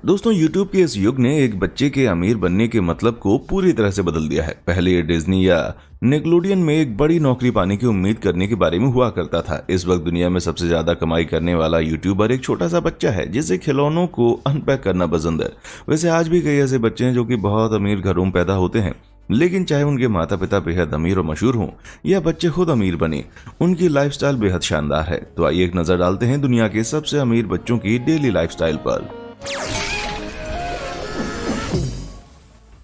दोस्तों YouTube के इस युग ने एक बच्चे के अमीर बनने के मतलब को पूरी तरह से बदल दिया है। पहले ये डिज्नी या निकलोडियन में एक बड़ी नौकरी पाने की उम्मीद करने के बारे में हुआ करता था। इस वक्त दुनिया में सबसे ज्यादा कमाई करने वाला यूट्यूबर एक छोटा सा बच्चा है जिसे खिलौनों को अनपैक करना पसंद है। वैसे आज भी कई ऐसे बच्चे हैं जो कि बहुत अमीर घरों में पैदा होते हैं, लेकिन चाहे उनके माता पिता बेहद अमीर और मशहूर हों या बच्चे खुद अमीर बने, उनकी लाइफस्टाइल बेहद शानदार है। तो आइए एक नजर डालते हैं दुनिया के सबसे अमीर बच्चों की डेली लाइफस्टाइल पर।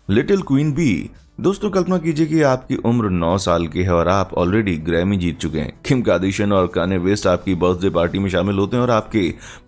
Little queen B. दोस्तों कल्पना कीजिए कि आपकी उम्र 9 साल की है और आप ऑलरेडी ग्रैमी जीत चुके हैं। किम कार्दाशियन और कान्ये वेस्ट आपकी बर्थडे पार्टी में शामिल होते हैं और आपके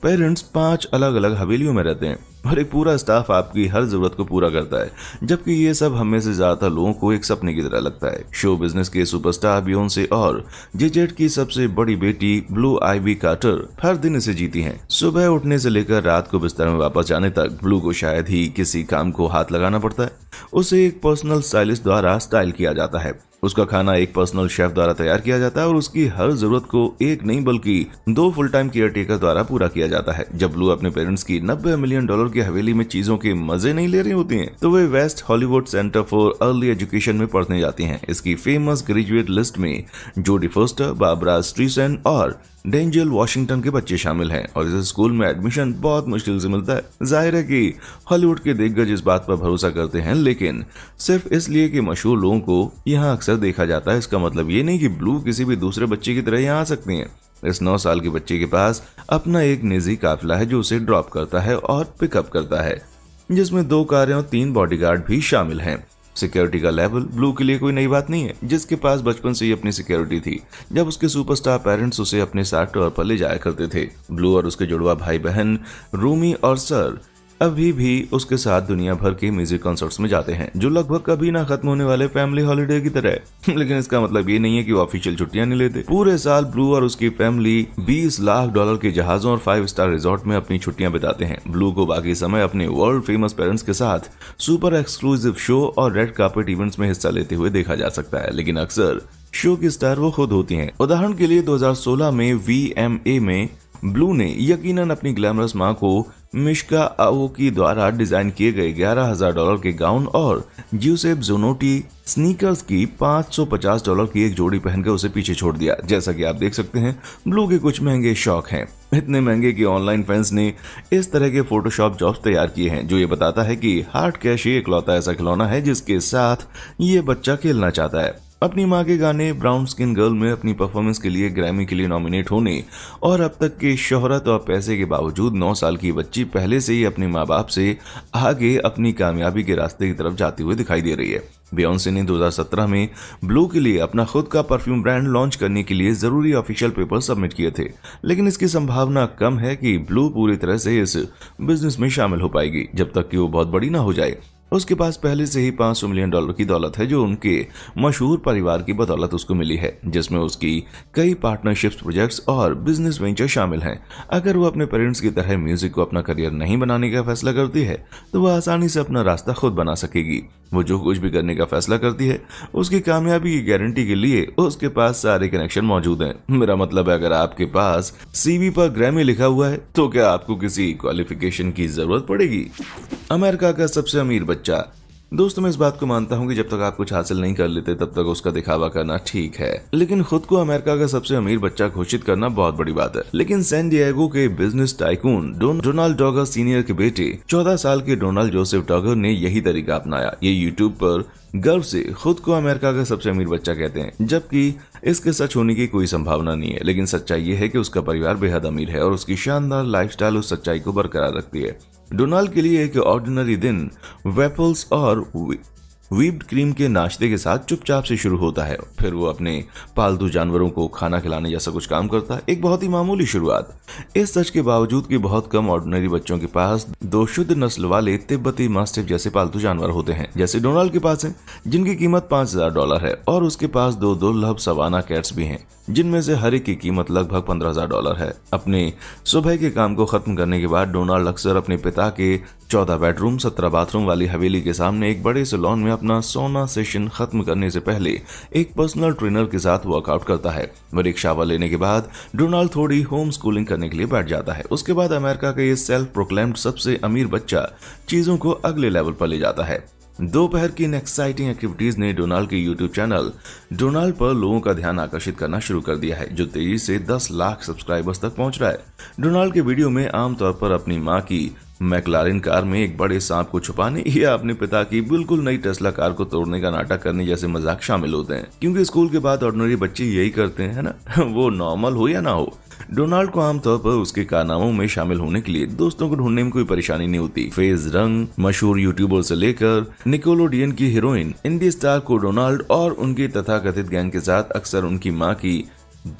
पेरेंट्स 5 अलग अलग हवेलियों में रहते हैं और एक पूरा स्टाफ आपकी हर जरूरत को पूरा करता है, जबकि ये सब हम में से ज्यादातर लोगों को एक सपने की तरह लगता है। शो बिजनेस के सुपरस्टार बियोंसे और जेजेट की सबसे बड़ी बेटी ब्लू आइवी कार्टर हर दिन इसे जीती हैं। सुबह उठने से लेकर रात को बिस्तर में वापस जाने तक ब्लू को शायद ही किसी काम को हाथ लगाना पड़ता है। उसे एक पर्सनल स्टाइलिस्ट द्वारा स्टाइल किया जाता है, उसका खाना एक पर्सनल शेफ द्वारा तैयार किया जाता है और उसकी हर जरूरत को एक नहीं बल्कि 2 फुल टाइम केयर टेकर द्वारा पूरा किया जाता है। जब ब्लू अपने पेरेंट्स की $90 मिलियन की हवेली में चीजों के मजे नहीं ले रही होती हैं, तो वे West Hollywood center for early education में पढ़ने जाती हैं। इसकी फेमस ग्रेजुएट लिस्ट में जोडी फोस्टर, बारबरा स्ट्रीसेंड और डेंजल वॉशिंगटन के बच्चे शामिल हैं और इस स्कूल में एडमिशन बहुत मुश्किल से मिलता है। जाहिर है कि हॉलीवुड के दिग्गज इस बात पर भरोसा करते हैं, लेकिन सिर्फ इसलिए कि मशहूर लोगों को यहाँ अक्सर देखा जाता है। इसका मतलब ये नहीं कि ब्लू किसी भी दूसरे बच्चे की तरह यहाँ आ सकती हैं। इस 9 साल के बच्चे के पास अपना एक निजी काफिला है जो उसे ड्रॉप करता है और पिकअप करता है, जिसमें 2 कारें और 3 बॉडीगार्ड भी शामिल हैं। सिक्योरिटी का लेवल ब्लू के लिए कोई नई बात नहीं है, जिसके पास बचपन से ही अपनी सिक्योरिटी थी जब उसके सुपरस्टार पेरेंट्स उसे अपने साथ टूर पर ले जाया करते थे। ब्लू और उसके जुड़वा भाई बहन रूमी और सर अभी भी उसके साथ दुनिया भर के म्यूजिक कॉन्सर्ट्स में जाते हैं, जो लगभग कभी ना खत्म होने वाले फैमिली हॉलिडे की तरह है। लेकिन इसका मतलब ये नहीं है कि वो ऑफिशियल छुट्टियां नहीं लेते। पूरे साल ब्लू और उसकी फैमिली $20 लाख के जहाजों और 5 स्टार रिजॉर्ट में अपनी छुट्टियां बिताते हैं। ब्लू को बाकी समय अपने वर्ल्ड फेमस पेरेंट्स के साथ सुपर एक्सक्लूसिव शो और रेड कार्पेट इवेंट्स में हिस्सा लेते हुए देखा जा सकता है, लेकिन अक्सर शो की स्टार वो खुद होती हैं। उदाहरण के लिए 2016 में VMA में ब्लू ने यकीनन अपनी ग्लैमरस मां को मिश्का आओकी द्वारा डिजाइन किए गए $11,000 के गाउन और ज्यूसेप जोनोटी स्नीकर्स की $550 की एक जोड़ी पहनकर उसे पीछे छोड़ दिया। जैसा कि आप देख सकते हैं, ब्लू के कुछ महंगे शौक हैं, इतने महंगे कि ऑनलाइन फैंस ने इस तरह के फोटोशॉप जॉब्स तैयार किए हैं, जो ये बताता है कि हार्ड कैश ही इकलौता ऐसा खिलौना है जिसके साथ ये बच्चा खेलना चाहता है। अपनी माँ के गाने ब्राउन स्किन गर्ल में अपनी परफॉर्मेंस के लिए ग्रैमी के लिए नॉमिनेट होने और अब तक के शोहरत और पैसे के बावजूद 9 साल की बच्ची पहले से ही अपने माँ बाप से आगे अपनी कामयाबी के रास्ते की तरफ जाती हुई दिखाई दे रही है। बियोंसे ने 2017 में ब्लू के लिए अपना खुद का परफ्यूम ब्रांड लॉन्च करने के लिए जरूरी ऑफिशियल पेपर सबमिट किए थे, लेकिन इसकी संभावना कम है कि ब्लू पूरी तरह से इस बिजनेस में शामिल हो पाएगी जब तक कि वो बहुत बड़ी ना हो जाए। उसके पास पहले से ही $500 मिलियन की दौलत है जो उनके मशहूर परिवार की बदौलत उसको मिली है, जिसमें उसकी कई पार्टनरशिप्स प्रोजेक्ट्स और बिजनेस वेंचर शामिल हैं। अगर वो अपने पेरेंट्स की तरह म्यूजिक को अपना करियर नहीं बनाने का फैसला करती है तो वह आसानी से अपना रास्ता खुद बना सकेगी। वो जो कुछ भी करने का फैसला करती है उसकी कामयाबी की गारंटी के लिए उसके पास सारे कनेक्शन मौजूद हैं। मेरा मतलब है, अगर आपके पास CV पर ग्रैमी लिखा हुआ है तो क्या आपको किसी क्वालिफिकेशन की जरूरत पड़ेगी? अमेरिका का सबसे अमीर बच्चा। दोस्तों मैं इस बात को मानता हूँ कि जब तक आप कुछ हासिल नहीं कर लेते तब तक उसका दिखावा करना ठीक है, लेकिन खुद को अमेरिका का सबसे अमीर बच्चा घोषित करना बहुत बड़ी बात है। लेकिन सैन डिएगो के बिजनेस टाइकून डोनाल्ड डॉगर सीनियर के बेटे 14 साल के डोनाल्ड जोसेफ डॉगर ने यही तरीका अपनाया। ये यूट्यूब पर गर्व से खुद को अमेरिका का सबसे अमीर बच्चा कहते हैं, जबकि इसके सच होने की कोई संभावना नहीं है। लेकिन सच्चाई ये है कि उसका परिवार बेहद अमीर है और उसकी शानदार लाइफस्टाइल उस सच्चाई को बरकरार रखती है। डोनाल्ड के लिए एक ऑर्डिनरी दिन वेफल्स और व्हिप्ड क्रीम के नाश्ते के साथ चुपचाप से शुरू होता है, फिर वो अपने पालतू जानवरों को खाना खिलाने जैसा कुछ काम करता है। एक बहुत ही मामूली शुरुआत। इस सच के बावजूद कि बहुत कम ऑर्डिनरी बच्चों के पास 2 शुद्ध नस्ल वाले तिब्बती मास्टिफ जैसे पालतू जानवर होते हैं, जैसे डोनाल्ड के पास है, जिनकी कीमत $5,000 है, और उसके पास 2 दुर्लभ सवाना कैट्स भी हैं, जिनमें से हर एक की कीमत लगभग $15,000 है। अपने सुबह के काम को खत्म करने के बाद डोनाल्ड अक्सर अपने पिता के 14 बेडरूम 17 बाथरूम वाली हवेली के सामने एक बड़े से लॉन में अपना सोना सेशन खत्म करने से पहले एक पर्सनल ट्रेनर के साथ वर्कआउट करता है। वह शावर लेने के बाद डोनाल्ड थोड़ी होम स्कूलिंग करने के लिए बैठ जाता है। उसके बाद अमेरिका का ये सेल्फ प्रोक्लेम्ड सबसे अमीर बच्चा चीजों को अगले लेवल पर ले जाता है। दोपहर की इन एक्साइटिंग एक्टिविटीज ने डोनाल्ड के यूट्यूब चैनल डोनाल्ड पर लोगों का ध्यान आकर्षित करना शुरू कर दिया है, जो तेजी से 10 लाख सब्सक्राइबर्स तक पहुंच रहा है। डोनाल्ड के वीडियो में आमतौर पर अपनी मां की मैक्लारेन कार में एक बड़े सांप को छुपाने या अपने पिता की बिल्कुल नई टेस्ला कार को तोड़ने का नाटक करने जैसे मजाक शामिल होते हैं, क्योंकि स्कूल के बाद ऑर्डिनरी बच्चे यही करते हैं, है ना। वो नॉर्मल हो या ना हो, डोनाल्ड को आमतौर पर उसके कारनामों में शामिल होने के लिए दोस्तों को ढूंढने में कोई परेशानी नहीं होती। फेज रंग मशहूर यूट्यूबर से लेकर निकोलोडियन की हीरोइन इंडी स्टार को डोनाल्ड और उनकी तथाकथित गैंग के साथ अक्सर उनकी मां की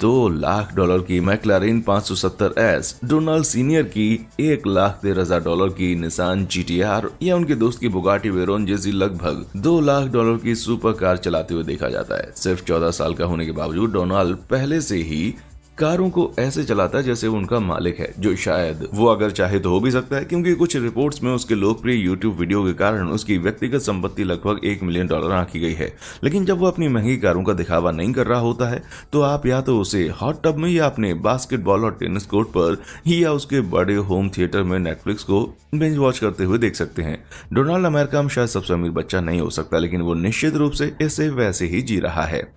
$2 लाख की मैक्लारेन 570S, डोनाल्ड सीनियर की $1,13,000 की निसान GTR या उनके दोस्त की बुगाटी वेरोन जैसी लगभग $2 लाख की सुपर कार चलाते हुए देखा जाता है। सिर्फ 14 साल का होने के बावजूद डोनाल्ड पहले से ही कारों को ऐसे चलाता है जैसे वो उनका मालिक है, जो शायद वो अगर चाहे तो हो भी सकता है, क्योंकि कुछ रिपोर्ट्स में उसके लोकप्रिय यूट्यूब वीडियो के कारण उसकी व्यक्तिगत संपत्ति लगभग $1 मिलियन आंकी गई है। लेकिन जब वो अपनी महंगी कारों का दिखावा नहीं कर रहा होता है तो आप या तो उसे हॉट टब में या अपने बास्केटबॉल और टेनिस कोर्ट पर या उसके बड़े होम थिएटर में नेटफ्लिक्स को बिंज वॉच करते हुए देख सकते हैं। डोनाल्ड अमेरिका में शायद सबसे अमीर बच्चा नहीं हो सकता, लेकिन वो निश्चित रूप से इसे वैसे ही जी रहा है।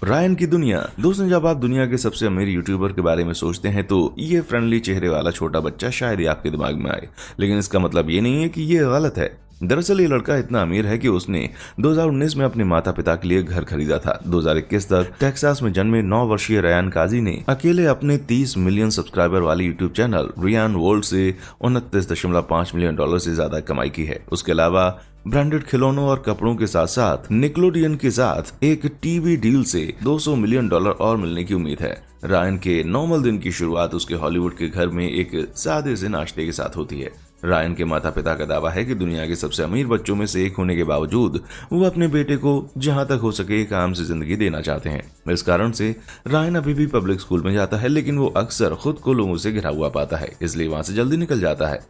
रायन की दुनिया। दोस्तों, जब आप दुनिया के सबसे अमीर यूट्यूबर के बारे में सोचते हैं तो ये फ्रेंडली चेहरे वाला छोटा बच्चा शायद ही आपके दिमाग में आए, लेकिन इसका मतलब ये नहीं है कि ये गलत है। दरअसल ये लड़का इतना अमीर है कि उसने 2019 में अपने माता पिता के लिए घर खरीदा था। 2021 तक टेक्सास में जन्मे 9 वर्षीय रयान काजी ने अकेले अपने 30 मिलियन सब्सक्राइबर वाले यूट्यूब चैनल रियान वर्ल्ड से $29.5 मिलियन से ज्यादा कमाई की है। उसके अलावा ब्रांडेड खिलौनों और कपड़ों के साथ साथ निकलोडियन के साथ एक टीवी डील से $200 मिलियन और मिलने की उम्मीद है। रायन के नॉर्मल दिन की शुरुआत उसके हॉलीवुड के घर में एक सादे से नाश्ते के साथ होती है। रायन के माता पिता का दावा है कि दुनिया के सबसे अमीर बच्चों में से एक होने के बावजूद वो अपने बेटे को जहां तक हो सके एक आम सी जिंदगी देना चाहते हैं। इस कारण से रायन अभी भी पब्लिक स्कूल में जाता है, लेकिन वो अक्सर खुद को लोगों से घिरा हुआ पाता है, इसलिए वहां से जल्दी निकल जाता है।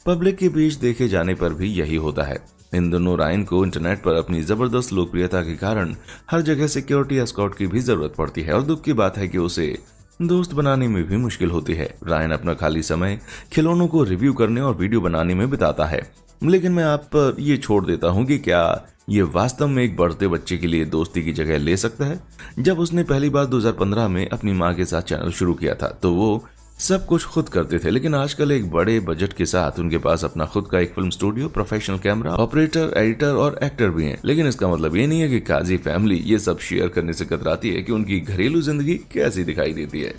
पब्लिक के बीच देखे जाने पर भी यही होता है। इन दोनों रायन को इंटरनेट पर अपनी जबरदस्त लोकप्रियता के कारण हर जगह सिक्योरिटी एस्कॉर्ट की भी जरूरत पड़ती है और दुख की बात है कि उसे दोस्त बनाने में भी मुश्किल होती है। रायन अपना खाली समय खिलौनों को रिव्यू करने और वीडियो बनाने में बिताता है, लेकिन मैं आप पर ये छोड़ देता हूँ कि क्या ये वास्तव में एक बढ़ते बच्चे के लिए दोस्ती की जगह ले सकता है। जब उसने पहली बार 2015 में अपनी माँ के साथ चैनल शुरू किया था तो वो सब कुछ खुद करते थे, लेकिन आजकल एक बड़े बजट के साथ उनके पास अपना खुद का एक film studio, professional camera operator, editor और एक्टर भी हैं। लेकिन इसका मतलब ये नहीं है कि काजी फैमिली ये सब शेयर करने से कतराती है कि उनकी घरेलू जिंदगी कैसी दिखाई देती है।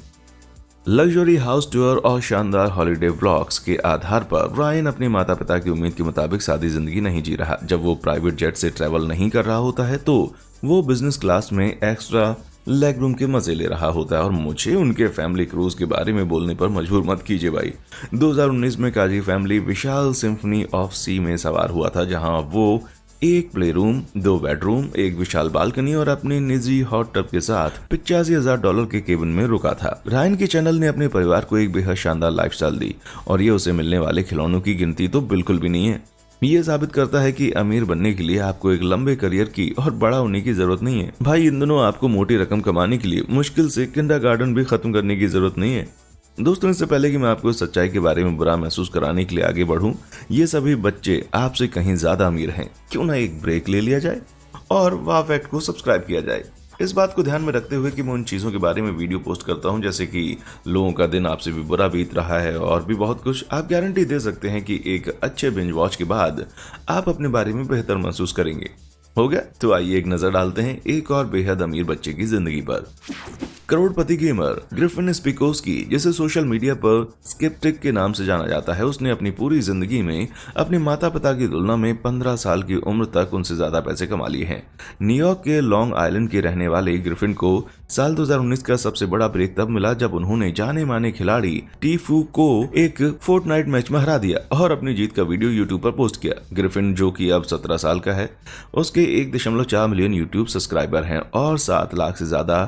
लग्जरी हाउस टूर और शानदार हॉलिडे व्लॉग्स के आधार पर रायन अपने माता पिता की उम्मीद के मुताबिक सादी जिंदगी नहीं जी रहा। जब वो प्राइवेट जेट से ट्रैवल नहीं कर रहा होता है तो वो बिजनेस क्लास में एक्स्ट्रा लेग रूम के मजे ले रहा होता है। और मुझे उनके फैमिली क्रूज के बारे में बोलने पर मजबूर मत कीजिए भाई। 2019 में काजी फैमिली विशाल सिम्फनी ऑफ सी में सवार हुआ था, जहां वो एक प्ले रूम, 2 बेडरूम, एक विशाल बालकनी और अपने निजी हॉट टब के साथ $85,000 के केबिन में रुका था। रायन के चैनल ने अपने परिवार को एक बेहद शानदार लाइफस्टाइल दी और ये उसे मिलने वाले खिलौनों की गिनती तो बिल्कुल भी नहीं है। ये साबित करता है कि अमीर बनने के लिए आपको एक लंबे करियर की और बड़ा होने की जरूरत नहीं है भाई। इन दोनों आपको मोटी रकम कमाने के लिए मुश्किल से किंडरगार्टन भी खत्म करने की जरूरत नहीं है। दोस्तों, इससे पहले कि मैं आपको सच्चाई के बारे में बुरा महसूस कराने के लिए आगे बढ़ूं, ये सभी बच्चे आपसे कहीं ज्यादा अमीर हैं। क्यों ना एक ब्रेक ले लिया जाए और वाह फैक्ट को सब्सक्राइब किया जाए। इस बात को ध्यान में रखते हुए कि मैं उन चीज़ों के बारे में वीडियो पोस्ट करता हूं, जैसे कि लोगों का दिन आपसे भी बुरा बीत रहा है और भी बहुत कुछ, आप गारंटी दे सकते हैं कि एक अच्छे बिंज वॉच के बाद आप अपने बारे में बेहतर महसूस करेंगे। हो गया? तो आइए एक नजर डालते हैं एक और बेहद अमीर बच्चे की जिंदगी पर। करोड़पति गेमर ग्रिफिन स्पिकोस्की, जिसे सोशल मीडिया पर स्केप्टिक के नाम से जाना जाता है, उसने अपनी पूरी जिंदगी में अपने माता पिता की तुलना में 15 साल की उम्र तक उनसे ज्यादा पैसे कमा लिए हैं। न्यूयॉर्क के लॉन्ग आइलैंड के रहने वाले ग्रिफिन को साल 2019 का सबसे बड़ा ब्रेक तब मिला जब उन्होंने जाने माने खिलाड़ी टीफू को एक फोर्टनाइट मैच में हरा दिया और अपनी जीत का वीडियो यूट्यूब पर पोस्ट किया। ग्रिफिन, जो कि अब 17 साल का है, उसके 1.4 मिलियन यूट्यूब सब्सक्राइबर हैं और 7 लाख से ज्यादा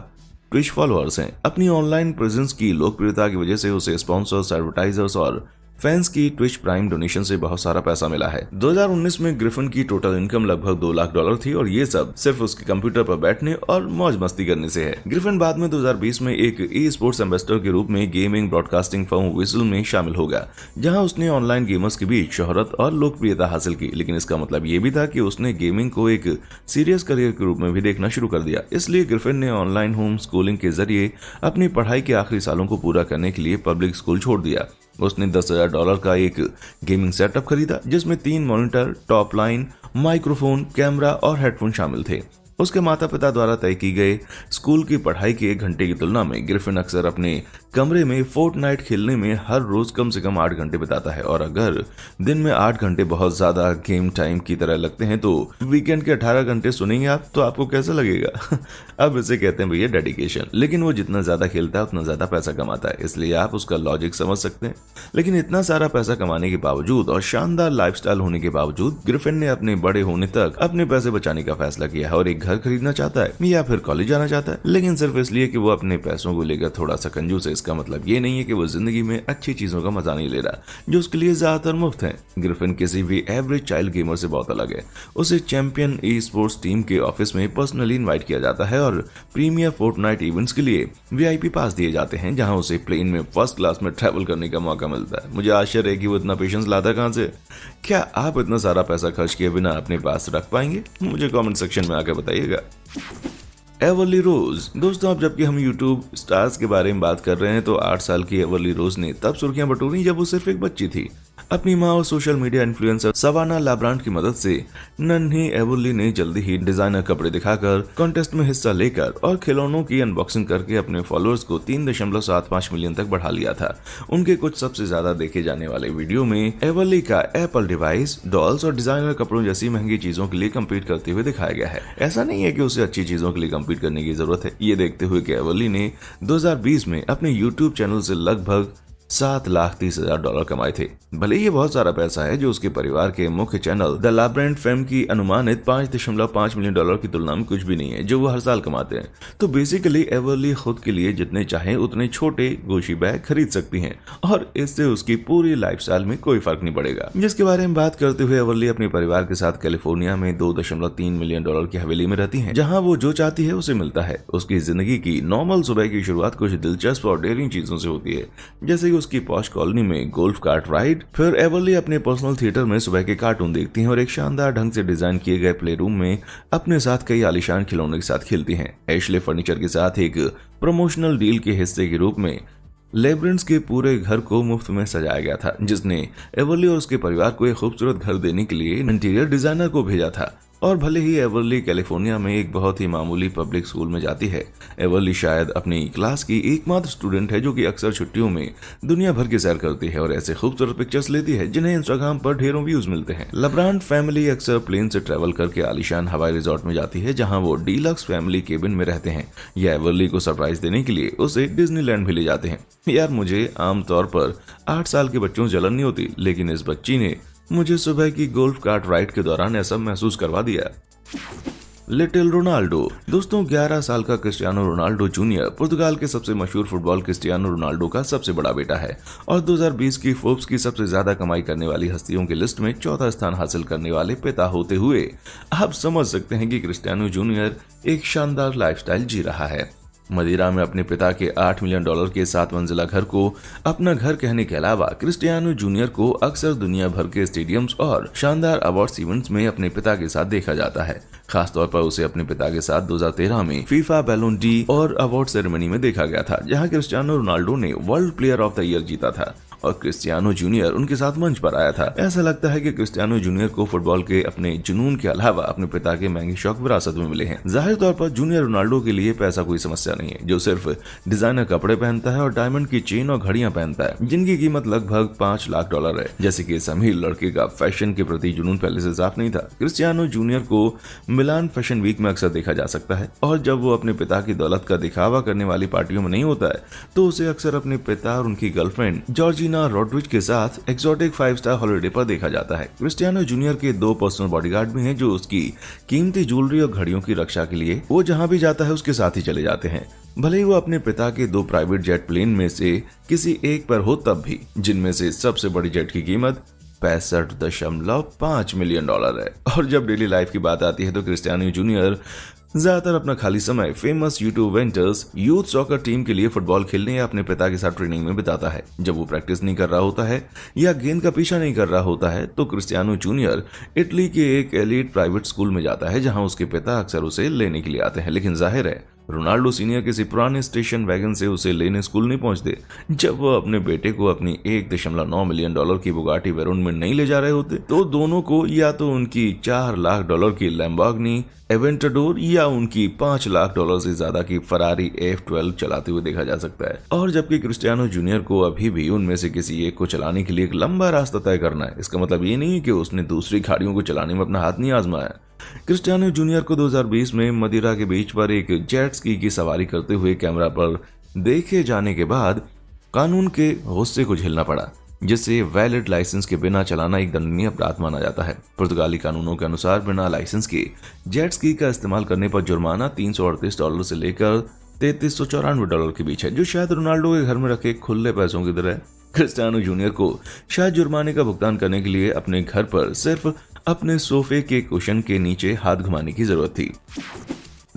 ट्विच फॉलोअर्स हैं। अपनी ऑनलाइन प्रेजेंस की लोकप्रियता की वजह से उसे स्पॉन्सर्स, एडवर्टाइजर्स और फैंस की ट्विच प्राइम डोनेशन से बहुत सारा पैसा मिला है। 2019 में ग्रिफिन की टोटल इनकम लगभग $2 लाख थी और ये सब सिर्फ उसके कंप्यूटर पर बैठने और मौज मस्ती करने से है। ग्रिफिन बाद में 2020 में एक ई स्पोर्ट्स एम्बेसडर के रूप में गेमिंग ब्रॉडकास्टिंग फर्म व्हिसल में शामिल हो गया, जहां उसने ऑनलाइन गेमर्स के बीच शोहरत और लोकप्रियता हासिल की। लेकिन इसका मतलब ये भी था कि उसने गेमिंग को एक सीरियस करियर के रूप में भी देखना शुरू कर दिया। इसलिए ग्रिफिन ने ऑनलाइन होम स्कूलिंग के जरिए अपनी पढ़ाई के आखिरी सालों को पूरा करने के लिए पब्लिक स्कूल छोड़ दिया। उसने $10,000 का एक गेमिंग सेटअप खरीदा जिसमें 3 monitor, top line, microphone, camera और हेडफोन शामिल थे। उसके माता पिता द्वारा तय की गई स्कूल की पढ़ाई के 1 घंटे की तुलना में ग्रिफिन अक्सर अपने कमरे में फोर्टनाइट खेलने में हर रोज कम से कम 8 घंटे बिताता है। और अगर दिन में 8 घंटे बहुत ज्यादा गेम टाइम की तरह लगते हैं तो वीकेंड के 18 घंटे सुनेंगे आप तो आपको कैसा लगेगा? अब इसे कहते हैं भैया डेडिकेशन। लेकिन वो जितना ज्यादा खेलता है उतना ज्यादा पैसा कमाता है, इसलिए आप उसका लॉजिक समझ सकते हैं। लेकिन इतना सारा पैसा कमाने के बावजूद और शानदार लाइफस्टाइल होने के बावजूद ग्रिफिन ने अपने बड़े होने तक अपने पैसे बचाने का फैसला किया है और एक घर खरीदना चाहता है या फिर कॉलेज जाना चाहता है, लेकिन सिर्फ इसलिए कि वो अपने पैसों को लेकर थोड़ा सा कंजूस है। इसका मतलब ये नहीं है कि वो जिंदगी में अच्छी चीजों का मजा नहीं ले रहा जो उसके लिए ज्यादातर मुफ्त है। ग्रिफिन किसी भी एवरेज चाइल्ड गेमर से बहुत अलग है। उसे चैंपियन ई स्पोर्ट्स टीम के ऑफिस में पर्सनली इनवाइट किया जाता है और प्रीमियर फोर्टनाइट इवेंट्स के लिए वीआईपी पास दिए जाते हैं, जहां उसे प्लेन में फर्स्ट क्लास में ट्रैवल करने का मौका मिलता है। मुझे आश्चर्य है कि वो इतना पेशेंस लाता कहां से। क्या आप इतना सारा पैसा खर्च किए बिना अपने पास रख पाएंगे? मुझे कमेंट सेक्शन में आकर बताइएगा। एवर्ली रोज। दोस्तों, अब जबकि हम यूट्यूब स्टार्स के बारे में बात कर रहे हैं तो 8 साल की एवर्ली रोज ने तब सुर्खियां बटोरी जब वो सिर्फ एक बच्ची थी। अपनी माँ और सोशल मीडिया इन्फ्लुएंसर सवाना लाब्रांट की मदद से नन्ही एवर्ली ने जल्दी ही डिजाइनर कपड़े दिखाकर कॉन्टेस्ट में हिस्सा लेकर और खिलौनों की अनबॉक्सिंग करके अपने फॉलोअर्स को 3.75 मिलियन तक बढ़ा लिया था। उनके कुछ सबसे ज्यादा देखे जाने वाले वीडियो में एवर्ली का एप्पल डिवाइस, डॉल्स और डिजाइनर कपड़ों जैसी महंगी चीजों के लिए कम्पीट करते हुए दिखाया गया है। ऐसा नहीं है कि उसे अच्छी चीजों के लिए कम्पीट करने की जरूरत है। ये देखते हुए कि एवर्ली ने 2020 में अपने यूट्यूब चैनल से लगभग $7,30,000 कमाए थे। भले ये बहुत सारा पैसा है जो उसके परिवार के मुख्य चैनल द लाब्रांट फेम की अनुमानित $5.5 मिलियन की तुलना में कुछ भी नहीं है जो वो हर साल कमाते हैं। तो बेसिकली एवर्ली खुद के लिए जितने चाहे उतने छोटे गोशी बैग खरीद सकती हैं और इससे उसकी पूरी लाइफस्टाइल में कोई फर्क नहीं पड़ेगा। जिसके बारे में बात करते हुए एवर्ली अपने परिवार के साथ कैलिफोर्निया में $2.3 मिलियन की हवेली में रहती है, जहाँ वो जो चाहती है उसे मिलता है। उसकी जिंदगी की नॉर्मल सुबह की शुरुआत कुछ दिलचस्प और डेयरिंग चीजों से होती है, जैसे उसकी पॉश कॉलोनी में गोल्फ कार्ट राइड। फिर एवर्ली अपने पर्सनल थिएटर में सुबह के कार्टून देखती हैं और एक शानदार ढंग से डिजाइन किए गए प्ले रूम में अपने साथ कई आलीशान खिलौनों के साथ खेलती हैं। एशले फर्नीचर के साथ एक प्रमोशनल डील के हिस्से के रूप में लेब्रिंस के पूरे घर को मुफ्त में सजाया गया था, जिसने एवर्ली और उसके परिवार को एक खूबसूरत घर देने के लिए इंटीरियर डिजाइनर को भेजा था। और भले ही एवर्ली कैलिफोर्निया में एक बहुत ही मामूली पब्लिक स्कूल में जाती है, एवर्ली शायद अपनी क्लास की एकमात्र स्टूडेंट है जो कि अक्सर छुट्टियों में दुनिया भर की सैर करती है और ऐसे खूबसूरत पिक्चर्स लेती है जिन्हें इंस्टाग्राम पर ढेरों व्यूज मिलते हैं। लाब्रांट फैमिली अक्सर प्लेन से ट्रेवल करके आलीशान हवाई रिजॉर्ट में जाती है, जहां वो डीलक्स फैमिली केबिन में रहते हैं या एवर्ली को सरप्राइज देने के लिए उसे डिज्नीलैंड भी ले जाते हैं। यार, मुझे आमतौर पर 8 साल के बच्चों से जलन नहीं होती, लेकिन इस बच्ची ने मुझे सुबह की गोल्फ कार्ट राइड के दौरान ऐसा महसूस करवा दिया। Little Ronaldo. दोस्तों, 11 साल का क्रिस्टियानो रोनाल्डो जूनियर पुर्तगाल के सबसे मशहूर फुटबॉल क्रिस्टियानो रोनाल्डो का सबसे बड़ा बेटा है और 2020 की फोर्ब्स की सबसे ज्यादा कमाई करने वाली हस्तियों की लिस्ट में 4था स्थान हासिल करने वाले पिता होते हुए आप समझ सकते हैं कि क्रिस्टियानो जूनियर एक शानदार लाइफस्टाइल जी रहा है। मदिरा में अपने पिता के $8 मिलियन के 7 मंजिला घर को अपना घर कहने के अलावा क्रिस्टियानो जूनियर को अक्सर दुनिया भर के स्टेडियम्स और शानदार अवार्ड्स इवेंट्स में अपने पिता के साथ देखा जाता है। खासतौर पर उसे अपने पिता के साथ 2013 में फीफा बैलोन डी और अवार्ड सेरेमनी में देखा गया था, जहां क्रिस्टियानो रोनाल्डो ने world player of the year जीता था और क्रिस्टियानो जूनियर उनके साथ मंच पर आया था। ऐसा लगता है कि क्रिस्टियानो जूनियर को फुटबॉल के अपने जुनून के अलावा अपने पिता के महंगे शौक विरासत में मिले हैं। जाहिर तौर पर जूनियर रोनाल्डो के लिए पैसा कोई समस्या नहीं है, जो सिर्फ डिजाइनर कपड़े पहनता है और डायमंड की चेन और घड़ियां पहनता है, जिनकी कीमत लगभग $5 लाख है। जैसे कि इस अमीर लड़के का फैशन के प्रति जुनून पहले से साफ नहीं था। क्रिस्टियानो जूनियर को मिलान फैशन वीक में अक्सर देखा जा सकता है और जब वो अपने पिता की दौलत का दिखावा करने वाली पार्टियों में नहीं होता है तो उसे अक्सर अपने पिता और उनकी गर्लफ्रेंड जॉर्जिना क्रिस्टीना रोड्रिग्स के साथ एक्सोटिक 5 स्टार हॉलिडे पर देखा जाता है। क्रिस्टियानो जूनियर के 2 पर्सनल बॉडीगार्ड भी हैं जो उसकी कीमती ज्वेलरी और घड़ियों की रक्षा के लिए वो जहां भी जाता है उसके साथ ही चले जाते हैं, भले ही वो अपने पिता के 2 प्राइवेट जेट प्लेन में से किसी एक पर हो तब भी, जिनमें से सबसे बड़ी जेट की कीमत $65.5 मिलियन है। और जब डेली लाइफ की बात आती है तो क्रिस्टियानो जूनियर ज्यादातर अपना खाली समय फेमस यूट्यूब वेंटर्स यूथ सॉकर टीम के लिए फुटबॉल खेलने या अपने पिता के साथ ट्रेनिंग में बिताता है। जब वो प्रैक्टिस नहीं कर रहा होता है या गेंद का पीछा नहीं कर रहा होता है तो क्रिस्टियानो जूनियर इटली के एक एलीट प्राइवेट स्कूल में जाता है जहां उसके पिता अक्सर उसे लेने के लिए आते हैं। लेकिन जाहिर है रोनाल्डो सीनियर किसी पुराने स्टेशन वैगन से उसे लेने स्कूल नहीं पहुंचते। जब वो अपने बेटे को अपनी $1.9 मिलियन की बुगाटी वेरोन में नहीं ले जा रहे होते तो दोनों को या तो उनकी $4 लाख की लैम्बोर्गिनी एवेंटाडोर या उनकी $5 लाख से ज्यादा की फरारी F12 चलाते हुए देखा जा सकता है। और जबकि क्रिस्टियानो जूनियर को अभी भी उनमें से किसी एक को चलाने के लिए एक लंबा रास्ता तय करना है, इसका मतलब ये नहीं है कि उसने दूसरी गाड़ियों को चलाने में अपना हाथ नहीं आजमाया। क्रिस्टियानो जूनियर को 2020 में मदिरा के बीच पर एक जेट स्की की सवारी करते हुए कैमरा पर देखे जाने के बाद कानून के गुस्से को झेलना पड़ा, जिससे वैलिड लाइसेंस के बिना चलाना एक दंडनीय अपराध माना जाता है। पुर्तगाली कानूनों के अनुसार बिना लाइसेंस के जेट स्की का इस्तेमाल करने पर जुर्माना $338 से लेकर $3394 के बीच है, जो शायद रोनाल्डो के घर में रखे खुले पैसों की तरह है। क्रिस्टियानो जूनियर को शायद जुर्माने का भुगतान करने के लिए अपने घर पर सिर्फ अपने सोफे के कुशन के नीचे हाथ घुमाने की जरूरत थी।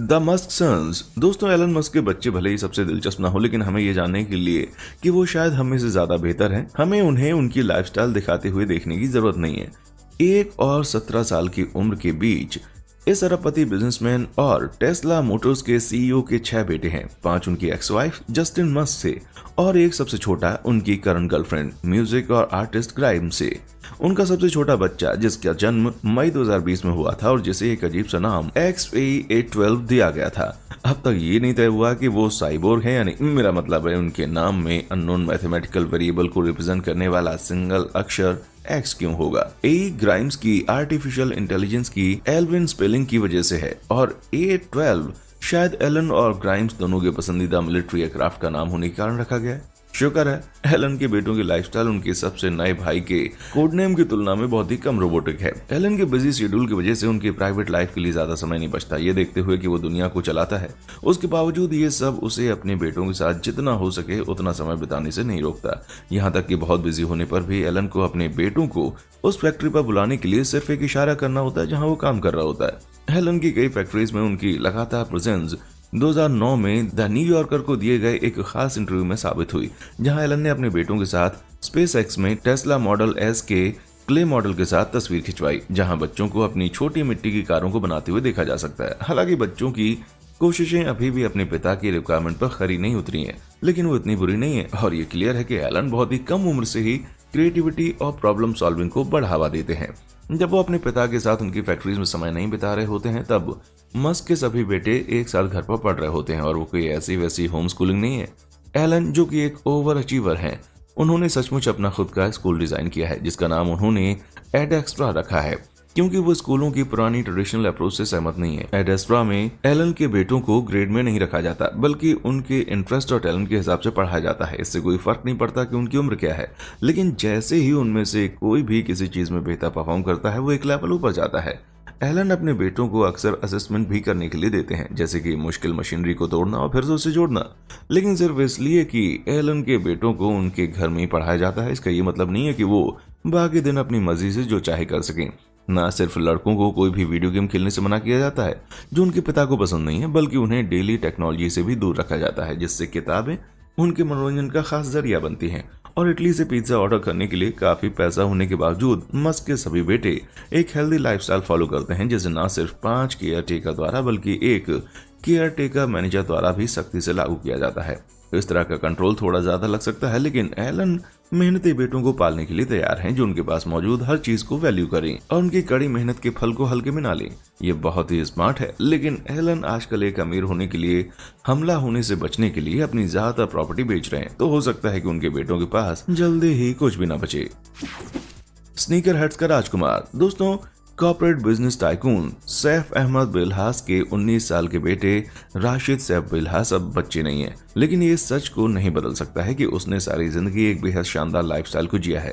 The Musk sons. दोस्तों, एलन मस्क के बच्चे भले ही सबसे दिलचस्प ना हो, लेकिन हमें यह जानने के लिए कि वो शायद हमें से ज्यादा बेहतर हैं, हमें उन्हें उनकी लाइफस्टाइल दिखाते हुए देखने की जरूरत नहीं है। 1 और 17 साल की उम्र के बीच इस अरबपति बिजनेसमैन और टेस्ला मोटर्स के सीईओ के 6 बेटे हैं। 5 उनकी एक्स वाइफ जस्टिन मस्क से और एक सबसे छोटा उनकी करंट गर्लफ्रेंड म्यूजिक और आर्टिस्ट ग्राइम से। उनका सबसे छोटा बच्चा जिसका जन्म मई 2020 में हुआ था और जिसे एक अजीब सा नाम XA12 दिया गया था। अब तक ये नहीं तय हुआ कि वो साइबोर्ग है या नहीं। मेरा मतलब है उनके नाम में अननोन मैथमेटिकल वेरिएबल को रिप्रेजेंट करने वाला सिंगल अक्षर X क्यों होगा। A ग्राइम्स की आर्टिफिशियल इंटेलिजेंस की एल्विन स्पेलिंग की वजह से है और A12 शायद एलन और ग्राइम्स दोनों के पसंदीदा मिलिट्री एयरक्राफ्ट का नाम होने के कारण रखा गया है। शुक्र है एलन के बेटों की लाइफस्टाइल उनके सबसे नए भाई के कोडनेम की तुलना में बहुत ही कम रोबोटिक है। एलन के बिजी शेड्यूल की वजह से उनकी प्राइवेट लाइफ के लिए ज्यादा समय नहीं बचता। ये देखते हुए कि वो दुनिया को चलाता है, उसके बावजूद ये सब उसे अपने बेटों के साथ जितना हो सके उतना समय बिताने से नहीं रोकता। यहाँ तक कि बहुत बिजी होने पर भी एलन को अपने बेटों को उस फैक्ट्री पर बुलाने के लिए सिर्फ एक इशारा करना होता है जहाँ वो काम कर रहा होता है। एलन की कई फैक्ट्रीज में उनकी लगातार प्रेजेंस 2009 में द न्यू यॉर्कर को दिए गए एक खास इंटरव्यू में साबित हुई, जहां एलन ने अपने बेटों के साथ स्पेसएक्स में टेस्ला मॉडल एस के क्ले मॉडल के साथ तस्वीर खिंचवाई, जहां बच्चों को अपनी छोटी मिट्टी की कारों को बनाते हुए देखा जा सकता है। हालांकि बच्चों की कोशिशें अभी भी अपने पिता की रिक्वायरमेंट पर खरी नहीं उतरी हैं, लेकिन वो इतनी बुरी नहीं है और ये क्लियर है कि एलन बहुत ही कम उम्र से ही क्रिएटिविटी और प्रॉब्लम सॉल्विंग को बढ़ावा देते हैं। जब वो अपने पिता के साथ उनकी फैक्ट्रीज में समय नहीं बिता रहे होते हैं तब मस्क के सभी बेटे एक साथ घर पर पढ़ रहे होते हैं और वो कोई ऐसी वैसी होम स्कूलिंग नहीं है। एलन जो कि एक ओवर अचीवर हैं, उन्होंने सचमुच अपना खुद का स्कूल डिजाइन किया है जिसका नाम उन्होंने एडेक्स्ट्रा रखा है, क्योंकि वो स्कूलों की पुरानी ट्रेडिशनल अप्रोच से सहमत नहीं है। एडेक्स्ट्रा में एलन के बेटों को ग्रेड में नहीं रखा जाता बल्कि उनके इंटरेस्ट और टैलेंट के हिसाब से पढ़ाया जाता है। इससे कोई फर्क नहीं पड़ता कि उनकी उम्र क्या है, लेकिन जैसे ही उनमें से कोई भी किसी चीज में बेहतर परफॉर्म करता है वो एक लेवल ऊपर जाता है। एलन अपने बेटों को अक्सर असेसमेंट भी करने के लिए देते हैं, जैसे कि मुश्किल मशीनरी को तोड़ना और फिर से उसे जोड़ना, लेकिन सिर्फ इसलिए कि एलन के बेटों को उनके घर में ही पढ़ाया जाता है। इसका ये मतलब नहीं है कि वो बाकी दिन अपनी मर्जी से जो चाहे कर सकें। न सिर्फ लड़कों को कोई भी वीडियो गेम खेलने से मना किया जाता है जो उनके पिता को पसंद नहीं है, बल्कि उन्हें डेली टेक्नोलॉजी से भी दूर रखा जाता है, जिससे किताबें उनके मनोरंजन का खास जरिया बनती हैं। और इटली से पिज्जा ऑर्डर करने के लिए काफी पैसा होने के बावजूद मस्क के सभी बेटे एक हेल्दी लाइफस्टाइल फॉलो करते हैं, जिसे न सिर्फ 5 केयर टेकर द्वारा बल्कि एक केयर टेकर मैनेजर द्वारा भी सख्ती से लागू किया जाता है। इस तरह का कंट्रोल थोड़ा ज्यादा लग सकता है, लेकिन एलन मेहनती बेटों को पालने के लिए तैयार हैं जो उनके पास मौजूद हर चीज को वैल्यू करें और उनकी कड़ी मेहनत के फल को हल्के में ना लें। ये बहुत ही स्मार्ट है, लेकिन एलन आजकल एक अमीर होने के लिए हमला होने से बचने के लिए अपनी ज्यादातर प्रॉपर्टी बेच रहे हैं, तो हो सकता है कि उनके बेटों के पास जल्दी ही कुछ भी ना बचे। स्नीकर हेड्स का राजकुमार। दोस्तों, corporate business tycoon Saif Ahmed बिलहास के 19 साल के बेटे राशिद सैफ बिलहास अब बच्चे नहीं है, लेकिन ये सच को नहीं बदल सकता है कि उसने सारी जिंदगी एक बेहद शानदार लाइफस्टाइल को जिया है।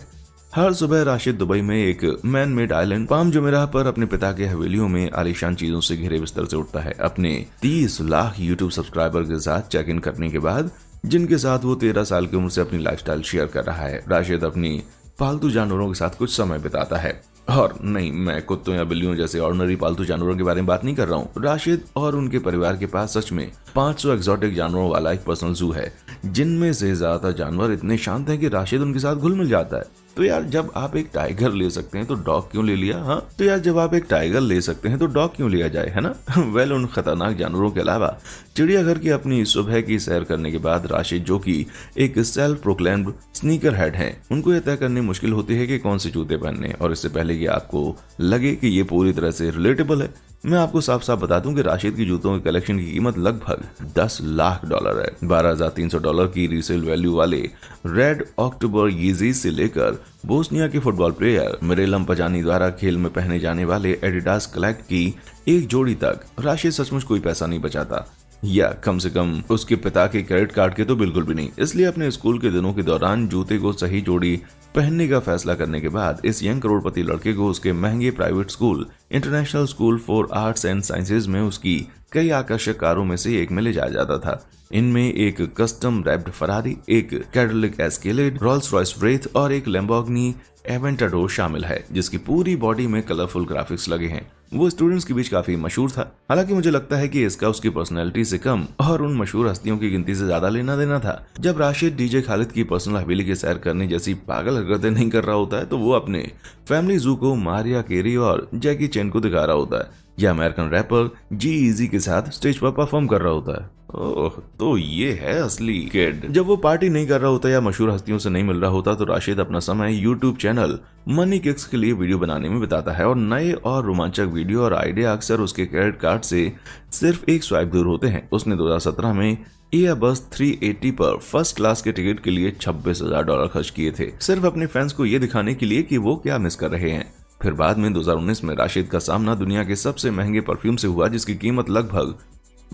हर सुबह राशिद दुबई में एक man made island palm Jumeirah पर अपने पिता के हवेलियों में आलीशान चीजों से घिरे बिस्तर से उठता है। अपने 30 लाख यूट्यूब सब्सक्राइबर के साथ चेक इन करने के बाद, जिनके साथ वो 13 साल की उम्र से अपनी लाइफस्टाइल शेयर कर रहा है, राशिद अपनी पालतू जानवरों के साथ कुछ समय बिताता है। और नहीं, मैं कुत्तों या बिल्लियों जैसे ऑर्डिनरी पालतू जानवरों के बारे में बात नहीं कर रहा हूँ। राशिद और उनके परिवार के पास सच में 500 एक्सोटिक जानवरों वाला एक पर्सनल जू है, जिनमें से ज्यादातर जानवर इतने शांत हैं कि राशिद उनके साथ घुल मिल जाता है। तो यार, जब आप एक टाइगर ले सकते हैं तो डॉग क्यों ले लिया? हाँ, तो यार, जब आप एक टाइगर ले सकते हैं तो डॉग क्यों लिया जाए, है ना? वेल, उन खतरनाक जानवरों के अलावा चिड़ियाघर की अपनी सुबह की सैर करने के बाद राशिद, जो कि एक सेल्फ प्रोक्लेम्ड स्नीकर हेड हैं, उनको यह तय करने मुश्किल होती है कि कौन से जूते पहनने। और इससे पहले कि आपको लगे कि ये पूरी तरह से रिलेटेबल है, मैं आपको साफ साफ बता दूं कि राशिद की जूतों के कलेक्शन की कीमत लगभग $10 लाख है। $12,300 की रीसेल वैल्यू वाले रेड अक्टूबर यीजी से लेकर बोस्निया के फुटबॉल प्लेयर मिरेलम पजानी द्वारा खेल में पहने जाने वाले एडिडास कलेक्ट की एक जोड़ी तक राशिद सचमुच कोई पैसा नहीं बचाता, या कम से कम उसके पिता के क्रेडिट कार्ड के तो बिल्कुल भी नहीं। इसलिए अपने स्कूल के दिनों के दौरान जूते को सही जोड़ी पहनने का फैसला करने के बाद इस यंग करोड़पति लड़के को उसके महंगे private school international school for arts and sciences में उसकी कई आकर्षक कारों में से एक में ले जाया जाता था। इनमें एक कस्टम रैप्ड फरारी, एक कैडिलैक एस्केलेड, रोल्स रॉयस व्रेथ और एक लैम्बोर्गिनी एवेंटाडोर शामिल है, जिसकी पूरी बॉडी में कलरफुल ग्राफिक्स लगे हैं। वो स्टूडेंट्स के बीच काफी मशहूर था। हालांकि मुझे लगता है कि इसका उसकी पर्सनैलिटी से कम और उन मशहूर हस्तियों की गिनती से ज्यादा लेना देना था। जब राशिद डीजे खालिद की पर्सनल हवेली की सैर करने जैसी पागल हरकतें नहीं कर रहा होता है, तो वो अपने फैमिली जू को मारिया केरी और जैकी चेन को दिखा रहा होता है, या अमेरिकन रैपर G-Eazy के साथ स्टेज पर परफॉर्म कर रहा होता है। ओह, तो ये है असली किड। जब वो पार्टी नहीं कर रहा होता या मशहूर हस्तियों से नहीं मिल रहा होता, तो राशिद अपना समय यूट्यूब चैनल मनी किक्स के लिए वीडियो बनाने में बिताता है। और नए और रोमांचक वीडियो और आइडिया अक्सर उसके क्रेडिट कार्ड से सिर्फ एक स्वाइप दूर होते हैं। उसने 2017 में एयरबस 380 पर फर्स्ट क्लास के टिकट के लिए $26,000 खर्च किए थे, सिर्फ अपने फैंस को ये दिखाने के लिए कि वो क्या मिस कर रहे हैं। फिर बाद में 2019 में राशिद का सामना दुनिया के सबसे महंगे परफ्यूम से हुआ, जिसकी कीमत लगभग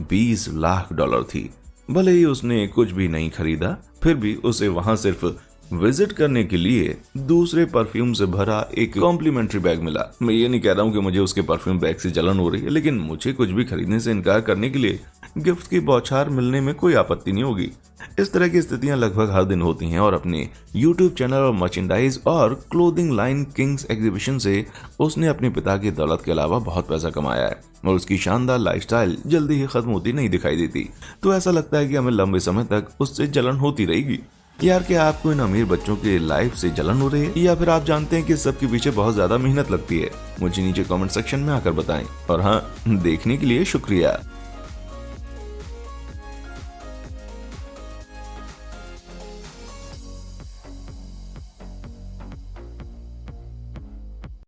$20 लाख थी। भले ही उसने कुछ भी नहीं खरीदा, फिर भी उसे वहां सिर्फ विजिट करने के लिए दूसरे परफ्यूम से भरा एक कॉम्प्लीमेंट्री बैग मिला। मैं ये नहीं कह रहा हूँ कि मुझे उसके परफ्यूम बैग से जलन हो रही है, लेकिन मुझे कुछ भी खरीदने से इनकार करने के लिए गिफ्ट की बौछार मिलने में कोई आपत्ति नहीं होगी। इस तरह की स्थितियां लगभग हर दिन होती हैं, और अपने YouTube चैनल और मर्चेंडाइज और क्लोथिंग लाइन किंग्स एग्जीबिशन से उसने अपने पिता की दौलत के अलावा बहुत पैसा कमाया है, और उसकी शानदार लाइफस्टाइल जल्दी ही खत्म होती नहीं दिखाई देती। तो ऐसा लगता है कि हमें लंबे समय तक उससे जलन होती रहेगी। यार, क्या आपको इन अमीर बच्चों के लाइफ से जलन हो रही है, या फिर आप जानते हैं कि इस सब के पीछे बहुत ज्यादा मेहनत लगती है? मुझे नीचे कमेंट सेक्शन में आकर बताएं। और हाँ, देखने के लिए शुक्रिया।